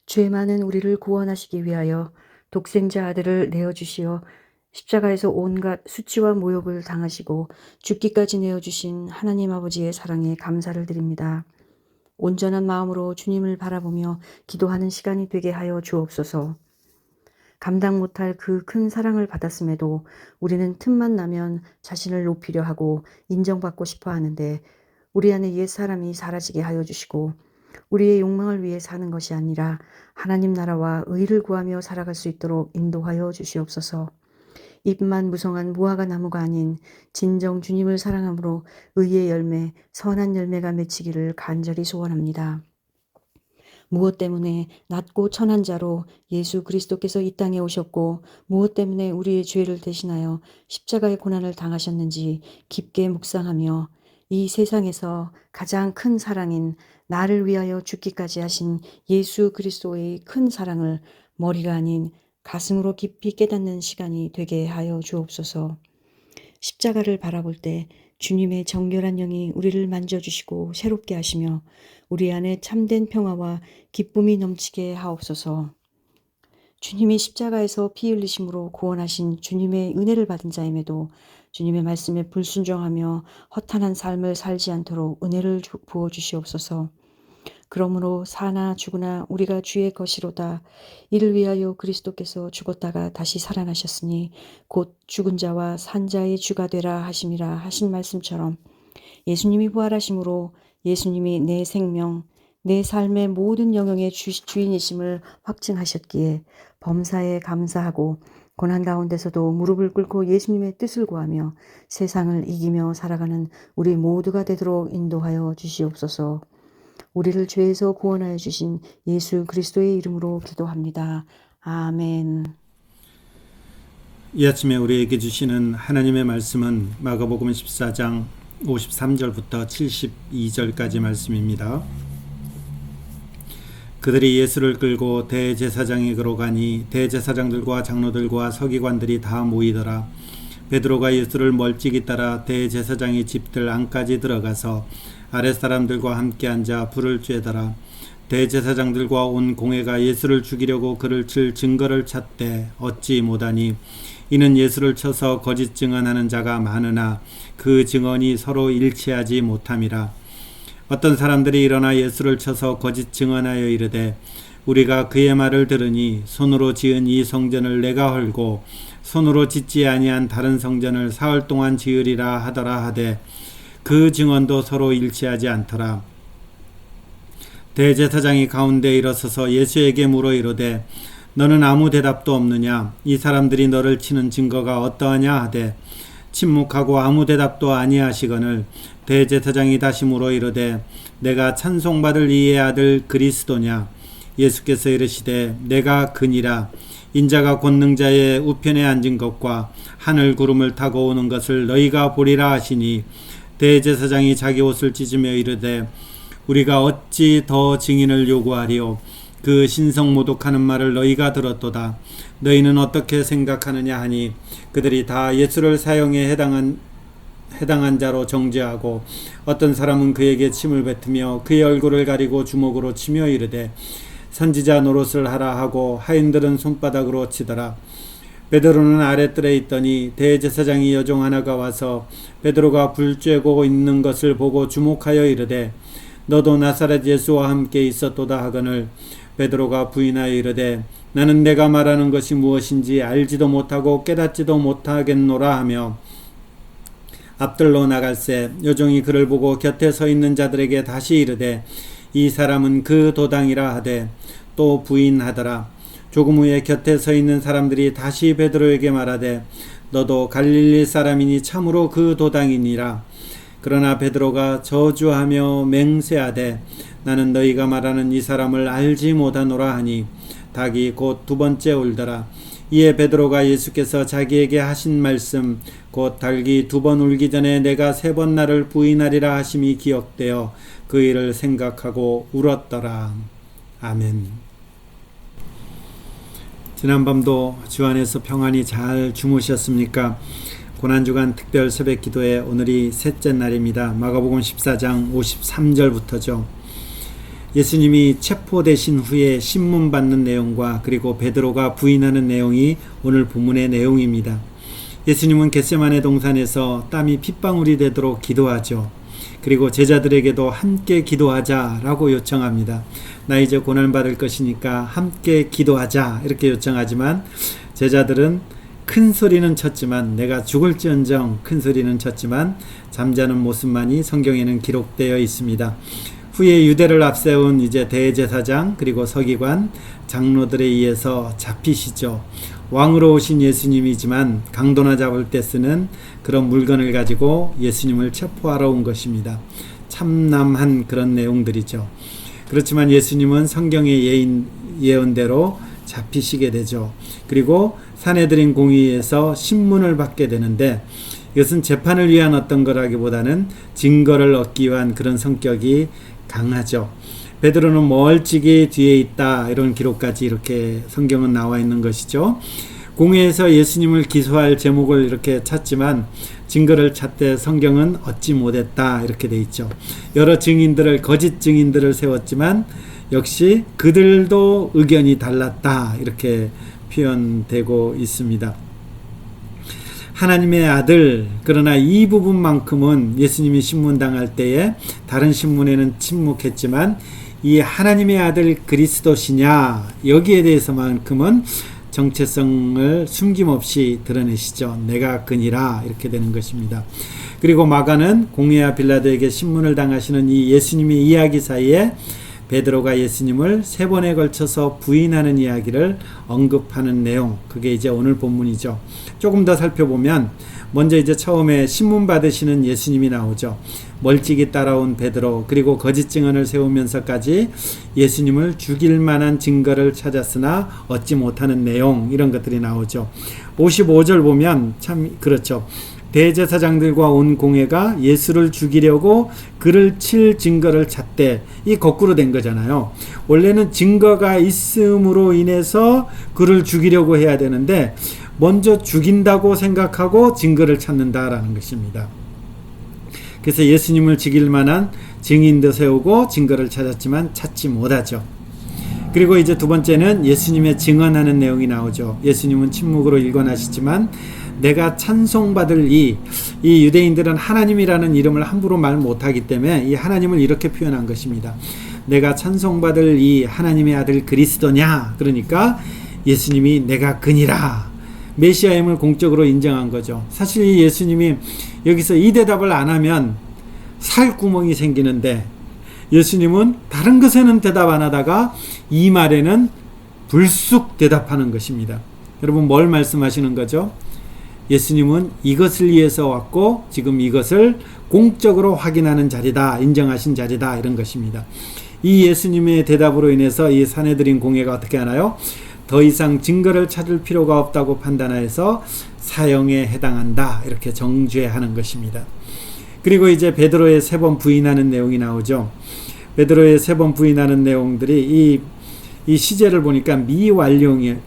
죄 많은 우리를 구원하시기 위하여 독생자 아들을 내어주시어 십자가에서 온갖 수치와 모욕을 당하시고 죽기까지 내어주신 하나님 아버지의 사랑에 감사를 드립니다. 온전한 마음으로 주님을 바라보며 기도하는 시간이 되게 하여 주옵소서. 감당 못할 그 큰 사랑을 받았음에도 우리는 틈만 나면 자신을 높이려 하고 인정받고 싶어 하는데 우리 안에 옛 사람이 사라지게 하여 주시고 우리의 욕망을 위해 사는 것이 아니라 하나님 나라와 의를 구하며 살아갈 수 있도록 인도하여 주시옵소서. 잎만 무성한 무화과 나무가 아닌 진정 주님을 사랑함으로 의의 열매, 선한 열매가 맺히기를 간절히 소원합니다. 무엇 때문에 낮고 천한 자로 예수 그리스도께서 이 땅에 오셨고 무엇 때문에 우리의 죄를 대신하여 십자가의 고난을 당하셨는지 깊게 묵상하며 이 세상에서 가장 큰 사랑인 나를 위하여 죽기까지 하신 예수 그리스도의 큰 사랑을 머리가 아닌 가슴으로 깊이 깨닫는 시간이 되게 하여 주옵소서. 십자가를 바라볼 때 주님의 정결한 영이 우리를 만져주시고 새롭게 하시며 우리 안에 참된 평화와 기쁨이 넘치게 하옵소서. 주님이 십자가에서 피 흘리심으로 구원하신 주님의 은혜를 받은 자임에도 주님의 말씀에 불순종하며 허탄한 삶을 살지 않도록 은혜를 부어주시옵소서. 그러므로 사나 죽으나 우리가 주의 것이로다. 이를 위하여 그리스도께서 죽었다가 다시 살아나셨으니 곧 죽은 자와 산 자의 주가 되라 하심이라 하신 말씀처럼 예수님이 부활하심으로 예수님이 내 생명, 내 삶의 모든 영역의 주인이심을 확증하셨기에 범사에 감사하고 고난 가운데서도 무릎을 꿇고 예수님의 뜻을 구하며 세상을 이기며 살아가는 우리 모두가 되도록 인도하여 주시옵소서. 우리를 죄에서 구원하여 주신 예수 그리스도의 이름으로 기도합니다. 아멘. 이 아침에 우리에게 주시는 하나님의 말씀은 마가복음 14장 53절부터 72절까지 말씀입니다. 그들이 예수를 끌고 대제사장에게로 가니 대제사장들과 장로들과 서기관들이 다 모이더라. 베드로가 예수를 멀찍이 따라 대제사장의 집들 안까지 들어가서 아랫사람들과 함께 앉아 불을 쬐더라. 대제사장들과 온 공회가 예수를 죽이려고 그를 칠 증거를 찾되 얻지 못하니 이는 예수를 쳐서 거짓 증언하는 자가 많으나 그 증언이 서로 일치하지 못함이라. 어떤 사람들이 일어나 예수를 쳐서 거짓 증언하여 이르되 우리가 그의 말을 들으니 손으로 지은 이 성전을 내가 헐고 손으로 짓지 아니한 다른 성전을 사흘 동안 지으리라 하더라 하되 그 증언도 서로 일치하지 않더라. 대제사장이 가운데 일어서서 예수에게 물어 이르되 너는 아무 대답도 없느냐? 이 사람들이 너를 치는 증거가 어떠하냐 하되 침묵하고 아무 대답도 아니하시거늘 대제사장이 다시 물어 이르되 내가 찬송받을 이의 아들 그리스도냐? 예수께서 이르시되 내가 그니라. 인자가 권능자의 우편에 앉은 것과 하늘 구름을 타고 오는 것을 너희가 보리라 하시니 대제사장이 자기 옷을 찢으며 이르되 우리가 어찌 더 증인을 요구하리요? 그 신성모독하는 말을 너희가 들었도다. 너희는 어떻게 생각하느냐 하니 그들이 다 예수를 사형에 해당한 자로 정죄하고 어떤 사람은 그에게 침을 뱉으며 그의 얼굴을 가리고 주먹으로 치며 이르되 선지자 노릇을 하라 하고 하인들은 손바닥으로 치더라. 베드로는 아랫뜰에 있더니 대제사장이 여종 하나가 와서 베드로가 불 쬐고 있는 것을 보고 주목하여 이르되 너도 나사렛 예수와 함께 있었도다 하거늘 베드로가 부인하여 이르되 나는 내가 말하는 것이 무엇인지 알지도 못하고 깨닫지도 못하겠노라 하며 앞들로 나갈새 여종이 그를 보고 곁에 서 있는 자들에게 다시 이르되 이 사람은 그 도당이라 하되 또 부인하더라. 조금 후에 곁에 서 있는 사람들이 다시 베드로에게 말하되 너도 갈릴리 사람이니 참으로 그 도당이니라. 그러나 베드로가 저주하며 맹세하되 나는 너희가 말하는 이 사람을 알지 못하노라 하니 닭이 곧 두 번째 울더라. 이에 베드로가 예수께서 자기에게 하신 말씀 곧 닭이 두 번 울기 전에 내가 세 번 나를 부인하리라 하심이 기억되어 그 일을 생각하고 울었더라. 아멘. 지난밤도 주 안에서 평안히 잘 주무셨습니까? 고난주간 특별 새벽 기도회 오늘이 셋째 날입니다. 마가복음 14장 53절부터죠. 예수님이 체포되신 후에 신문받는 내용과 그리고 베드로가 부인하는 내용이 오늘 본문의 내용입니다. 예수님은 겟세마네 동산에서 땀이 핏방울이 되도록 기도하죠. 그리고 제자들에게도 함께 기도하자라고 요청합니다. 나 이제 고난받을 것이니까 함께 기도하자 이렇게 요청하지만 제자들은 큰 소리는 쳤지만 내가 죽을지언정 큰 소리는 쳤지만 잠자는 모습만이 성경에는 기록되어 있습니다. 후에 유대를 앞세운 이제 대제사장 그리고 서기관 장로들에 의해서 잡히시죠. 왕으로 오신 예수님이지만 강도나 잡을 때 쓰는 그런 물건을 가지고 예수님을 체포하러 온 것입니다. 참남한 그런 내용들이죠. 그렇지만 예수님은 성경의 예언대로 잡히시게 되죠. 그리고 산헤드린 공의에서 신문을 받게 되는데 이것은 재판을 위한 어떤 거라기보다는 증거를 얻기 위한 그런 성격이 강하죠. 베드로는 멀찍이 뒤에 있다 이런 기록까지 이렇게 성경은 나와 있는 것이죠. 공회에서 예수님을 기소할 제목을 이렇게 찾지만 증거를 찾되 성경은 얻지 못했다 이렇게 돼 있죠. 여러 증인들을 거짓 증인들을 세웠지만 역시 그들도 의견이 달랐다 이렇게 표현되고 있습니다. 하나님의 아들, 그러나 이 부분만큼은 예수님이 신문당할 때에 다른 신문에는 침묵했지만 이 하나님의 아들 그리스도시냐 여기에 대해서만큼은 정체성을 숨김없이 드러내시죠. 내가 그니라 이렇게 되는 것입니다. 그리고 마가는 공회와 빌라도에게 신문을 당하시는 이 예수님의 이야기 사이에 베드로가 예수님을 3번에 걸쳐서 부인하는 이야기를 언급하는 내용, 그게 이제 오늘 본문이죠. 조금 더 살펴보면 먼저 이제 처음에 신문 받으시는 예수님이 나오죠. 멀찍이 따라온 베드로, 그리고 거짓 증언을 세우면서까지 예수님을 죽일 만한 증거를 찾았으나 얻지 못하는 내용, 이런 것들이 나오죠. 55절 보면 참 그렇죠. 대제사장들과 온 공회가 예수를 죽이려고 그를 칠 증거를 찾되, 이 거꾸로 된 거잖아요. 원래는 증거가 있음으로 인해서 그를 죽이려고 해야 되는데 먼저 죽인다고 생각하고 증거를 찾는다라는 것입니다. 그래서 예수님을 죽일 만한 증인도 세우고 증거를 찾았지만 찾지 못하죠. 그리고 이제 두 번째는 예수님의 증언하는 내용이 나오죠. 예수님은 침묵으로 일관하시지만 내가 찬송받을 이 유대인들은 하나님이라는 이름을 함부로 말 못하기 때문에 이 하나님을 이렇게 표현한 것입니다. 내가 찬송받을 이 하나님의 아들 그리스도냐? 그러니까 예수님이 내가 그니라, 메시아임을 공적으로 인정한 거죠. 사실 이 예수님이 여기서 이 대답을 안 하면 살 구멍이 생기는데 예수님은 다른 것에는 대답 안 하다가 이 말에는 불쑥 대답하는 것입니다. 여러분, 뭘 말씀하시는 거죠? 예수님은 이것을 위해서 왔고 지금 이것을 공적으로 확인하는 자리다, 인정하신 자리다, 이런 것입니다. 이 예수님의 대답으로 인해서 이 산헤드린 공회가 어떻게 하나요? 더 이상 증거를 찾을 필요가 없다고 판단해서 사형에 해당한다, 이렇게 정죄하는 것입니다. 그리고 이제 베드로의 3번 부인하는 내용이 나오죠. 베드로의 3번 부인하는 내용들이 이 시제를 보니까 미완료형이에요.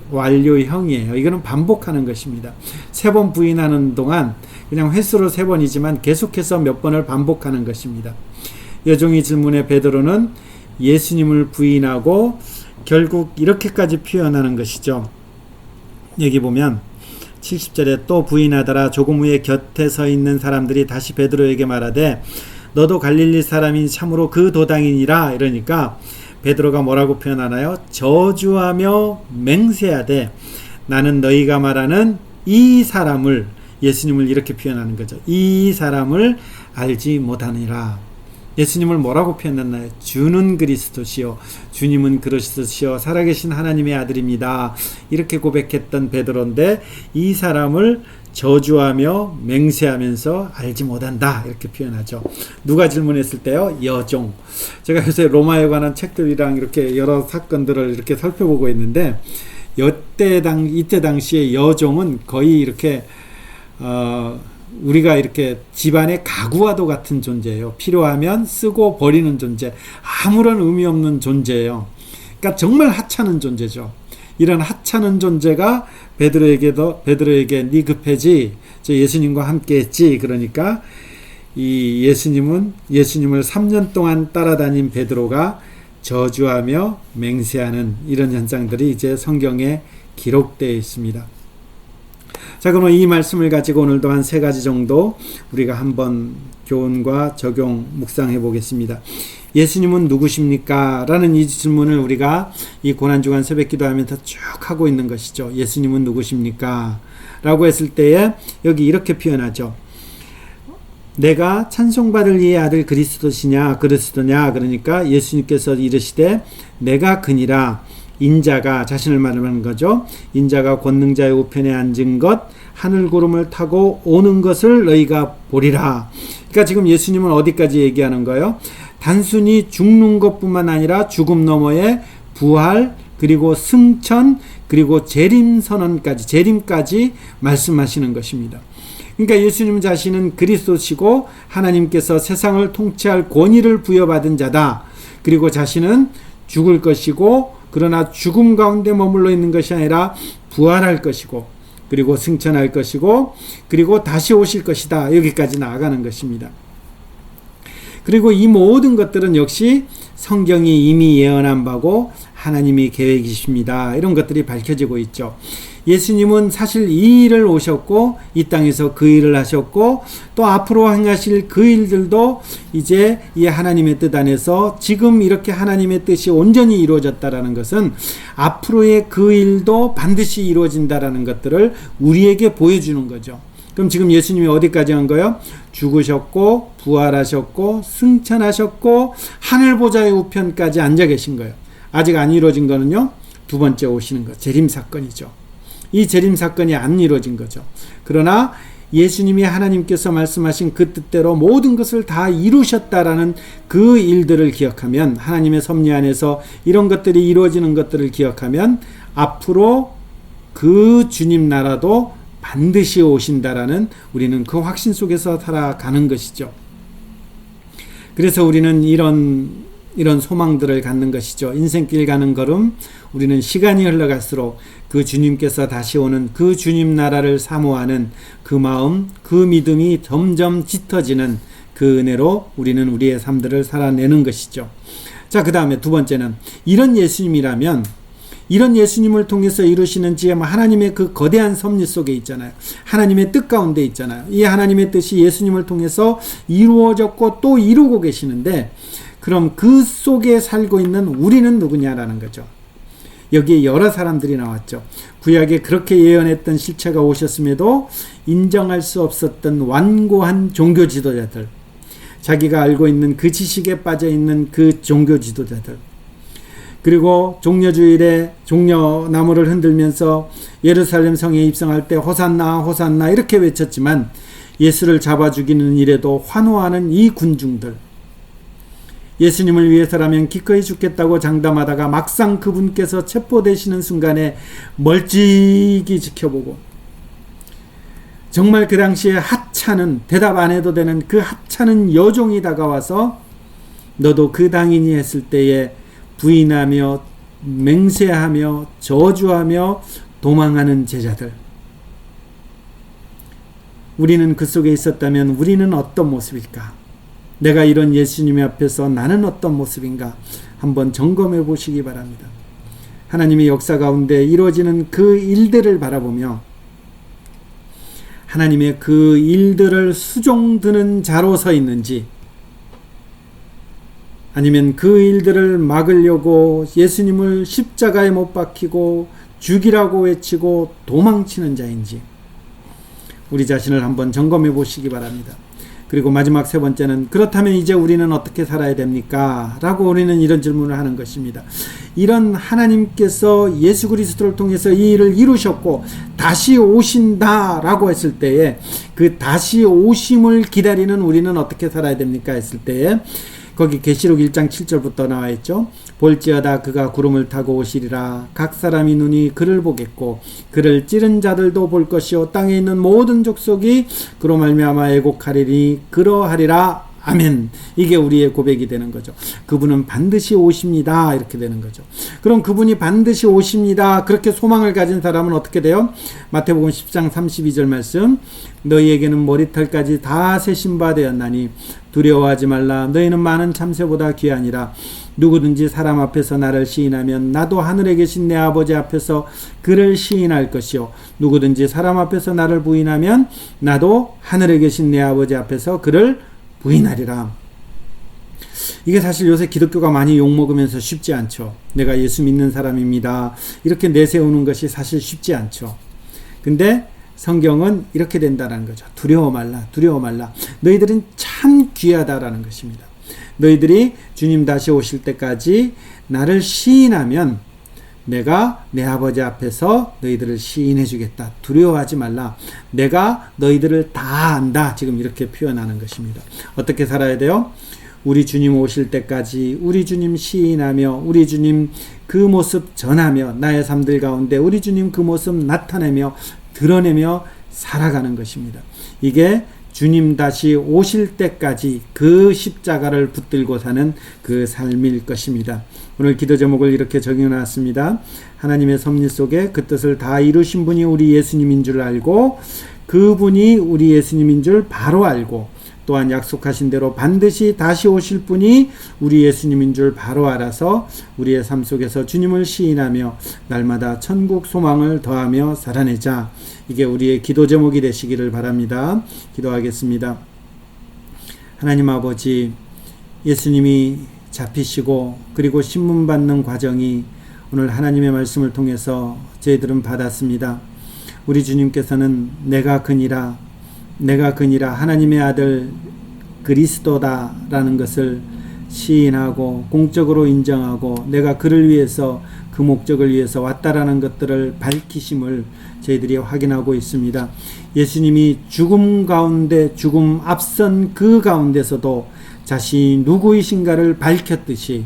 이거는 반복하는 것입니다. 3번 부인하는 동안 그냥 횟수로 3번이지만 계속해서 몇 번을 반복하는 것입니다. 여종이 질문에 베드로는 예수님을 부인하고 결국 이렇게까지 표현하는 것이죠. 여기 보면 70절에 또 부인하더라. 조금 후에 곁에 서 있는 사람들이 다시 베드로에게 말하되 너도 갈릴리 사람인 참으로 그 도당이니라. 이러니까 베드로가 뭐라고 표현하나요? 저주하며 맹세하되 나는 너희가 말하는 이 사람을, 예수님을 이렇게 표현하는 거죠. 이 사람을 알지 못하니라. 예수님을 뭐라고 표현했나요? 주는 그리스도시요, 주님은 그리스도시요, 살아계신 하나님의 아들입니다. 이렇게 고백했던 베드로인데 이 사람을 저주하며 맹세하면서 알지 못한다, 이렇게 표현하죠. 누가 질문했을 때요? 여종. 제가 요새 로마에 관한 책들이랑 이렇게 여러 사건들을 이렇게 살펴보고 있는데 이때 당시에 여종은 거의 이렇게 우리가 이렇게 집안의 가구와도 같은 존재예요. 필요하면 쓰고 버리는 존재, 아무런 의미 없는 존재예요. 그러니까 정말 하찮은 존재죠. 이런 하찮은 존재가 베드로에게 네 급해지, 저 예수님과 함께 했지. 그러니까 이 예수님을 3년 동안 따라다닌 베드로가 저주하며 맹세하는 이런 현상들이 이제 성경에 기록되어 있습니다. 자, 그럼 이 말씀을 가지고 오늘도 한 3가지 정도 우리가 한번 교훈과 적용 묵상해 보겠습니다. 예수님은 누구십니까? 라는 이 질문을 우리가 이 고난주간 새벽기도 하면서 쭉 하고 있는 것이죠. 예수님은 누구십니까? 라고 했을 때에 여기 이렇게 표현하죠. 내가 찬송받을 이의 아들 그리스도냐 그러니까 예수님께서 이르시되 내가 그니라. 인자가 자신을 말하는 거죠. 인자가 권능자의 우편에 앉은 것 하늘 구름을 타고 오는 것을 너희가 보리라. 그러니까 지금 예수님은 어디까지 얘기하는 거예요? 단순히 죽는 것뿐만 아니라 죽음 너머의 부활 그리고 승천 그리고 재림까지 말씀하시는 것입니다. 그러니까 예수님 자신은 그리스도시고 하나님께서 세상을 통치할 권위를 부여받은 자다. 그리고 자신은 죽을 것이고 그러나 죽음 가운데 머물러 있는 것이 아니라 부활할 것이고 그리고 승천할 것이고 그리고 다시 오실 것이다. 여기까지 나아가는 것입니다. 그리고 이 모든 것들은 역시 성경이 이미 예언한 바고 하나님의 계획이십니다. 이런 것들이 밝혀지고 있죠. 예수님은 사실 이 일을 오셨고 이 땅에서 그 일을 하셨고 또 앞으로 행하실 그 일들도 이제 이 하나님의 뜻 안에서 지금 이렇게 하나님의 뜻이 온전히 이루어졌다라는 것은 앞으로의 그 일도 반드시 이루어진다라는 것들을 우리에게 보여주는 거죠. 그럼 지금 예수님이 어디까지 한 거예요? 죽으셨고 부활하셨고 승천하셨고 하늘 보좌의 우편까지 앉아 계신 거예요. 아직 안 이루어진 거는요, 2번째 오시는 것, 재림사건이죠. 이 재림사건이 안 이루어진 거죠. 그러나 예수님이 하나님께서 말씀하신 그 뜻대로 모든 것을 다 이루셨다라는 그 일들을 기억하면, 하나님의 섭리 안에서 이런 것들이 이루어지는 것들을 기억하면 앞으로 그 주님 나라도 반드시 오신다라는 우리는 그 확신 속에서 살아가는 것이죠. 그래서 우리는 이런 소망들을 갖는 것이죠. 인생길 가는 걸음, 우리는 시간이 흘러갈수록 그 주님께서 다시 오는 그 주님 나라를 사모하는 그 마음, 그 믿음이 점점 짙어지는 그 은혜로 우리는 우리의 삶들을 살아내는 것이죠. 자, 그 다음에 2번째는 이런 예수님이라면, 이런 예수님을 통해서 이루시는 지금 하나님의 그 거대한 섭리 속에 있잖아요. 하나님의 뜻 가운데 있잖아요. 이 하나님의 뜻이 예수님을 통해서 이루어졌고 또 이루고 계시는데, 그럼 그 속에 살고 있는 우리는 누구냐라는 거죠. 여기에 여러 사람들이 나왔죠. 구약에 그렇게 예언했던 실체가 오셨음에도 인정할 수 없었던 완고한 종교 지도자들, 자기가 알고 있는 그 지식에 빠져 있는 그 종교 지도자들, 그리고 종려주일에 종려나무를 흔들면서 예루살렘 성에 입성할 때 호산나 호산나 이렇게 외쳤지만 예수를 잡아 죽이는 일에도 환호하는 이 군중들, 예수님을 위해서라면 기꺼이 죽겠다고 장담하다가 막상 그분께서 체포되시는 순간에 멀찍이 지켜보고, 정말 그 당시에 하찮은, 대답 안 해도 되는 그 하찮은 여종이 다가와서 너도 그 당인이 했을 때에 부인하며 맹세하며 저주하며 도망하는 제자들, 우리는 그 속에 있었다면 우리는 어떤 모습일까? 내가 이런 예수님 앞에서 나는 어떤 모습인가? 한번 점검해 보시기 바랍니다. 하나님의 역사 가운데 이루어지는 그 일들을 바라보며 하나님의 그 일들을 수종드는 자로 서 있는지, 아니면 그 일들을 막으려고 예수님을 십자가에 못 박히고 죽이라고 외치고 도망치는 자인지 우리 자신을 한번 점검해 보시기 바랍니다. 그리고 마지막 3번째는 그렇다면 이제 우리는 어떻게 살아야 됩니까? 라고 우리는 이런 질문을 하는 것입니다. 이런 하나님께서 예수 그리스도를 통해서 이 일을 이루셨고 다시 오신다 라고 했을 때에 그 다시 오심을 기다리는 우리는 어떻게 살아야 됩니까? 했을 때에 거기 계시록 1장 7절부터 나와 있죠. 볼지어다 그가 구름을 타고 오시리라. 각 사람이 눈이 그를 보겠고 그를 찌른 자들도 볼 것이요 땅에 있는 모든 족속이 그로 말미암아 애곡하리니 그러하리라. 아멘. 이게 우리의 고백이 되는 거죠. 그분은 반드시 오십니다. 이렇게 되는 거죠. 그럼 그분이 반드시 오십니다. 그렇게 소망을 가진 사람은 어떻게 돼요? 마태복음 10장 32절 말씀, 너희에게는 머리털까지 다 세신 바 되었나니 두려워하지 말라. 너희는 많은 참새보다 귀하니라. 누구든지 사람 앞에서 나를 시인하면 나도 하늘에 계신 내 아버지 앞에서 그를 시인할 것이요 누구든지 사람 앞에서 나를 부인하면 나도 하늘에 계신 내 아버지 앞에서 그를 부인하리라. 이게 사실 요새 기독교가 많이 욕먹으면서 쉽지 않죠. 내가 예수 믿는 사람입니다. 이렇게 내세우는 것이 사실 쉽지 않죠. 근데 성경은 이렇게 된다는 거죠. 두려워 말라, 두려워 말라. 너희들은 참 귀하다라는 것입니다. 너희들이 주님 다시 오실 때까지 나를 시인하면 내가 내 아버지 앞에서 너희들을 시인해 주겠다. 두려워하지 말라. 내가 너희들을 다 안다. 지금 이렇게 표현하는 것입니다. 어떻게 살아야 돼요? 우리 주님 오실 때까지 우리 주님 시인하며 우리 주님 그 모습 전하며 나의 삶들 가운데 우리 주님 그 모습 나타내며 드러내며 살아가는 것입니다. 이게 주님 다시 오실 때까지 그 십자가를 붙들고 사는 그 삶일 것입니다. 오늘 기도 제목을 이렇게 적용해놨습니다. 하나님의 섭리 속에 그 뜻을 다 이루신 분이 우리 예수님인 줄 알고 그분이 우리 예수님인 줄 바로 알고 또한 약속하신 대로 반드시 다시 오실 분이 우리 예수님인 줄 바로 알아서 우리의 삶 속에서 주님을 시인하며 날마다 천국 소망을 더하며 살아내자. 이게 우리의 기도 제목이 되시기를 바랍니다. 기도하겠습니다. 하나님 아버지, 예수님이 잡히시고 그리고 신문받는 과정이 오늘 하나님의 말씀을 통해서 저희들은 받았습니다. 우리 주님께서는 내가 그니라 하나님의 아들 그리스도다라는 것을 시인하고 공적으로 인정하고 내가 그를 위해서 그 목적을 위해서 왔다라는 것들을 밝히심을 저희들이 확인하고 있습니다. 예수님이 죽음 가운데 죽음 앞선 그 가운데서도 자신이 누구이신가를 밝혔듯이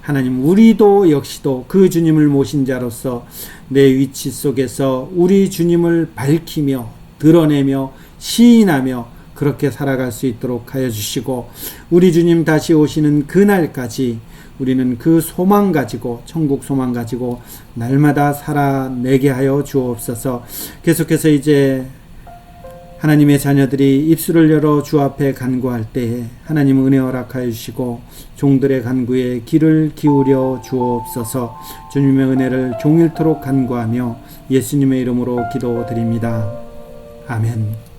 하나님 우리도 역시도 그 주님을 모신 자로서 내 위치 속에서 우리 주님을 밝히며 드러내며 시인하며 그렇게 살아갈 수 있도록 하여 주시고 우리 주님 다시 오시는 그날까지 우리는 그 소망 가지고 천국 소망 가지고 날마다 살아내게 하여 주옵소서. 계속해서 이제 하나님의 자녀들이 입술을 열어 주 앞에 간구할 때에 하나님 은혜 허락하여 주시고 종들의 간구에 귀를 기울여 주옵소서. 주님의 은혜를 종일토록 간구하며 예수님의 이름으로 기도드립니다. 아멘.